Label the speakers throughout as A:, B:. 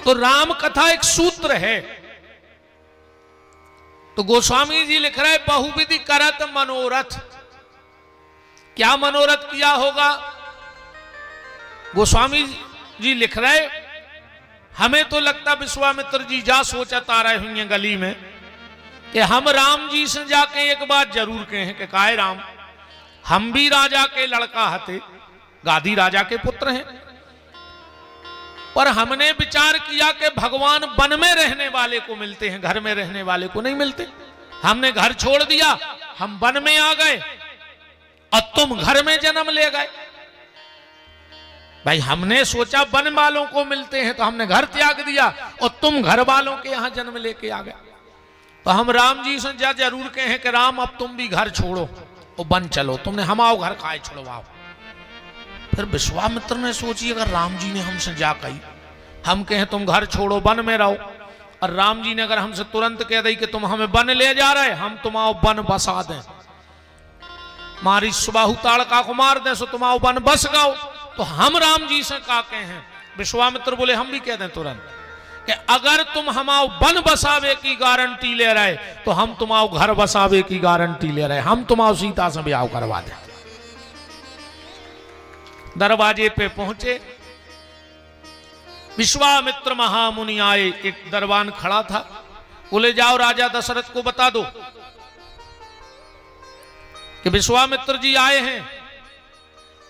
A: तो राम कथा एक सूत्र है। तो गोस्वामी जी लिख रहे बहुविधि करत मनोरथ। क्या मनोरथ किया होगा? गोस्वामी जी लिख रहे हमें तो लगता विश्वामित्र जी जा सोचत आ रहे हुए गली में कि हम राम जी से जाके एक बात जरूर कहें कि काहे राम, हम भी राजा के लड़का हते, गादी राजा के पुत्र हैं, पर हमने विचार किया कि भगवान वन में रहने वाले को मिलते हैं, घर में रहने वाले को नहीं मिलते। हमने घर छोड़ दिया, हम वन में आ गए और तुम घर में जन्म ले गए। भाई हमने सोचा वन वालों को मिलते हैं तो हमने घर त्याग दिया और तुम घर वालों के यहां जन्म लेके आ गए। तो हम राम जी से जरूर कहें कि राम अब तुम भी घर छोड़ो और वन चलो, तुमने हमाओ घर काहे छुड़वाओ। फिर विश्वामित्र ने सोची अगर राम जी ने हमसे जा कही, हम कहें तुम घर छोड़ो वन में रहो, और राम जी ने अगर हमसे तुरंत कह दी कि तुम हमें वन ले जा रहे, हम तुम्हाओ वन बसा दें, मारी सुबाहु ताड़का को मार दें सो तुम्हाओ वन बस गाओ, तो हम राम जी से का कहें? विश्वामित्र बोले हम भी कह दें तुरंत कि अगर तुम हमाओ वन बसावे की गारंटी ले रहे तो हम तुम्हाओ घर बसावे की गारंटी ले रहे, हम तुम्हाओ सीता से ब्याह करवा दें। दरवाजे पे पहुंचे, विश्वामित्र महामुनि आए, एक दरबान खड़ा था, बोले जाओ राजा दशरथ को बता दो कि विश्वामित्र जी आए हैं।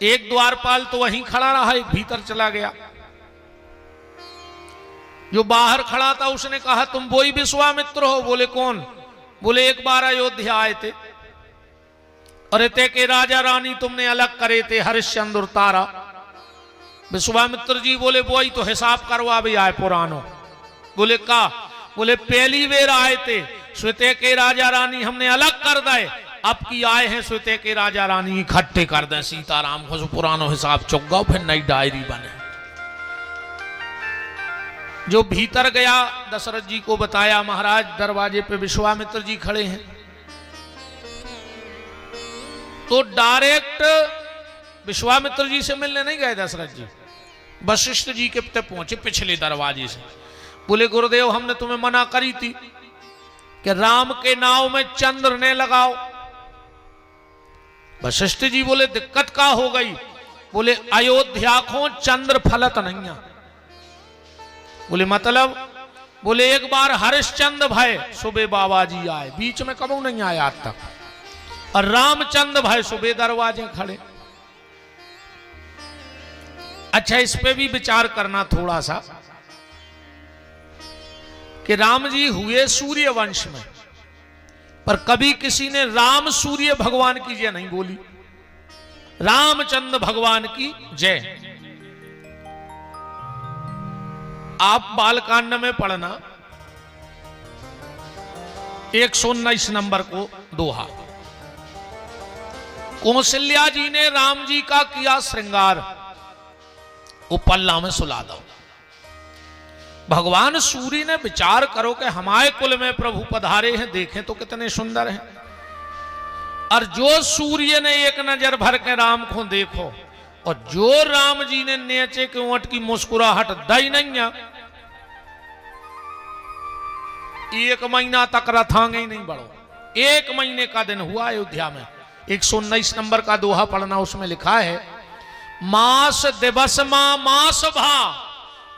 A: एक द्वारपाल तो वहीं खड़ा रहा, एक भीतर चला गया। जो बाहर खड़ा था उसने कहा तुम वही विश्वामित्र हो? बोले कौन? बोले एक बार अयोध्या आए थे और इतने के राजा रानी तुमने अलग करे थे, हरिश्चंद्र और तारा। विश्वामित्र जी बोले वही तो हिसाब करवा भी आए पुरानो। बोले का? बोले पहली बेर आए थे श्वेते के राजा रानी हमने अलग कर दे, अब की आए हैं श्वेते के राजा रानी इकट्ठे कर दें सीताराम को, पुरानो हिसाब चुक फिर नई डायरी बने। जो भीतर गया दशरथ जी को बताया महाराज दरवाजे पे विश्वामित्र जी खड़े हैं। तो डायरेक्ट विश्वामित्र जी से मिलने नहीं गए दशरथ जी, वशिष्ठ जी के पे पहुंचे पिछले दरवाजे से। बोले गुरुदेव हमने तुम्हें मना करी थी कि राम के नाव में चंद्र ने लगाओ। वशिष्ठ जी बोले दिक्कत का हो गई? बोले अयोध्या को चंद्र फलत नहीं है। बोले मतलब? बोले एक बार हरिश्चंद्र भय सुबह बाबा जी आए, बीच में कबू नहीं आए आज तक, और रामचंद्र भय सुबह दरवाजे खड़े। अच्छा इस पे भी विचार करना थोड़ा सा कि राम जी हुए सूर्य वंश में, पर कभी किसी ने राम सूर्य भगवान की जय नहीं बोली, रामचंद्र भगवान की जय। आप बालकांड में पढ़ना 119 नंबर को दोहा। कौशल्या जी ने राम जी का किया श्रृंगार, वो पल्ला में सुला दो। भगवान सूर्य ने विचार करो कि हमारे कुल में प्रभु पधारे हैं, देखें तो कितने सुंदर हैं। और जो सूर्य ने एक नजर भर के राम को देखो, और जो राम जी ने नेचे के ओंठ की मुस्कुराहट दई नहीं, एक महीना तक रथांगे ही नहीं बढ़ो। 1 महीने का दिन हुआ अयोध्या में। 119 नंबर का दोहा पढ़ना, उसमें लिखा है मास दिवस मास भा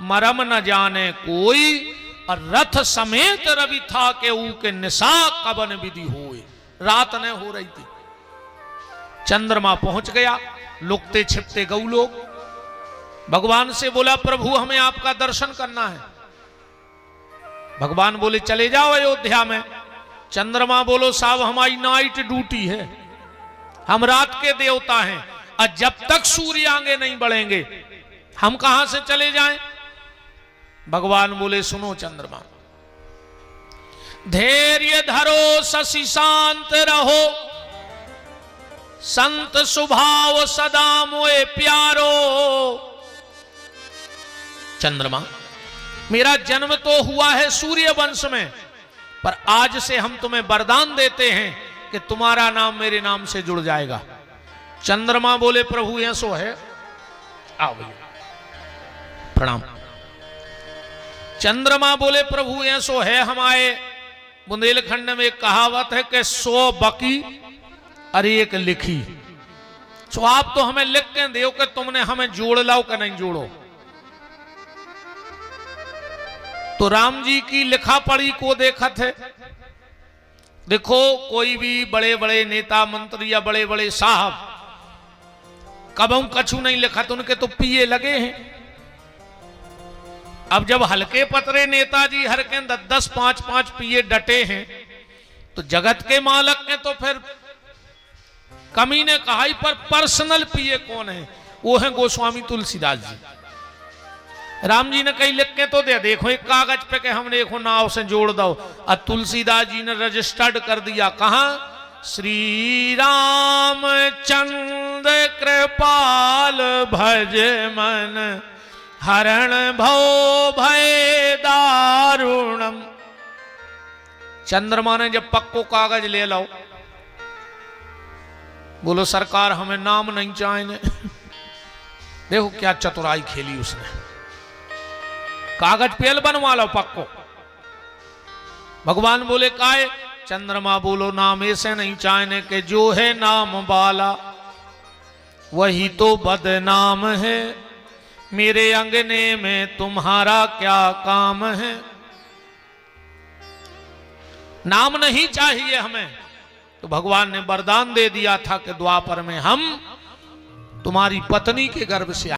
A: मरम न जाने कोई, और रथ समेत रवि था के ऊ के निशा कबन विधि होए। रात ने हो रही थी, चंद्रमा पहुंच गया, लुकते छिपते गऊ लोग। भगवान से बोला प्रभु हमें आपका दर्शन करना है। भगवान बोले चले जाओ अयोध्या में। चंद्रमा बोलो साहब हमारी नाइट ड्यूटी है, हम रात के देवता हैं, और जब तक सूर्य आगे नहीं बढ़ेंगे हम कहां से चले जाएं। भगवान बोले सुनो चंद्रमा, धैर्य धरो शशि शांत रहो, संत स्वभाव सदा मोए प्यारो। चंद्रमा मेरा जन्म तो हुआ है सूर्य वंश में, पर आज से हम तुम्हें वरदान देते हैं कि तुम्हारा नाम मेरे नाम से जुड़ जाएगा। चंद्रमा बोले प्रभु ऐसो है, आओ भैया प्रणाम। चंद्रमा बोले प्रभु ऐसो है हमारे बुंदेलखंड में एक कहावत है कि 100 बकी और एक लिखी। तो आप तो हमें लिख के दो कि तुमने हमें जोड़ लाओ कि नहीं जोड़ो। तो राम जी की लिखा पढ़ी को देखा थे। देखो कोई भी बड़े बड़े नेता मंत्री या बड़े बड़े साहब कबहू कछु नहीं लिखा तो उनके तो पिए लगे हैं। अब जब हल्के पतरे नेताजी हर के 10-10 5-5 पिए डटे हैं तो जगत के मालक ने तो फिर कमी ने कहा ही, पर पर्सनल पिए कौन है? वो है गोस्वामी तुलसीदास जी। राम जी ने कहीं लिख के तो दे, देखो एक कागज पे के हमने देखो नाव से जोड़ दो। और तुलसीदास जी ने रजिस्टर्ड कर दिया। कहां? श्री राम चंद्र कृपाल भज मन हरण भव भय दारुणम। चंद्रमा ने जब पक्को कागज ले लो, बोलो सरकार हमें नाम नहीं चाहिए। देखो क्या चतुराई खेली उसने। कागज पेल बनवा लो पक्को। भगवान बोले काहे? चंद्रमा बोलो नाम ऐसे नहीं चाहिए कि जो है नाम वाला वही तो बदनाम है। मेरे अंगने में तुम्हारा क्या काम है? नाम नहीं चाहिए हमें। तो भगवान ने वरदान दे दिया था कि द्वापर में हम तुम्हारी पत्नी के गर्भ से